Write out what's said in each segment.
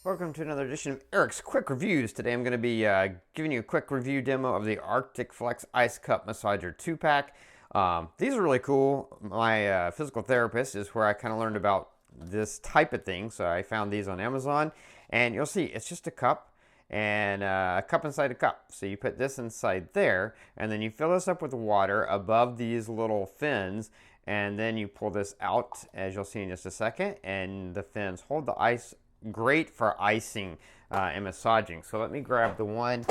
Welcome to another edition of Eric's Quick Reviews. Today I'm going to be giving you a quick review demo of the Arctic Flex Ice Cup Massager 2-pack. These are really cool. My physical therapist is where I kind of learned about this type of thing, so I found these on Amazon. And you'll see, it's just a cup and a cup inside a cup. So you put this inside there, and then you fill this up with water above these little fins, and then you pull this out, as you'll see in just a second, and the fins hold the ice. Great for icing and massaging. So let me grab the one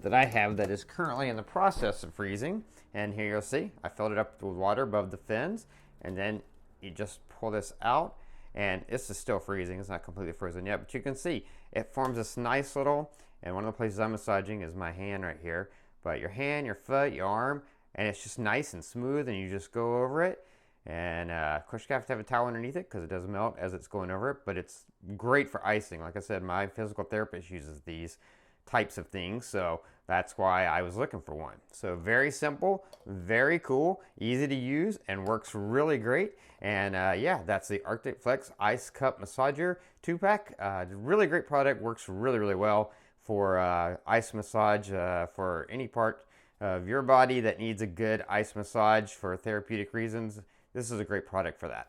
that I have that is currently in the process of freezing. And here you'll see I filled it up with water above the fins, and then you just pull this out, and this is still freezing. It's not completely frozen yet, but you can see it forms this nice little, and one of the places I'm massaging is my hand right here, but your hand, your foot, your arm, and it's just nice and smooth, and you just go over it. And of course you have to have a towel underneath it because it does melt as it's going over it, but it's great for icing. Like I said, my physical therapist uses these types of things, so that's why I was looking for one. So very simple, very cool, easy to use, and works really great. And yeah, that's the Arctic Flex Ice Cup Massager 2-pack. Really great product, works really well for ice massage for any part of your body that needs a good ice massage for therapeutic reasons. This is a great product for that.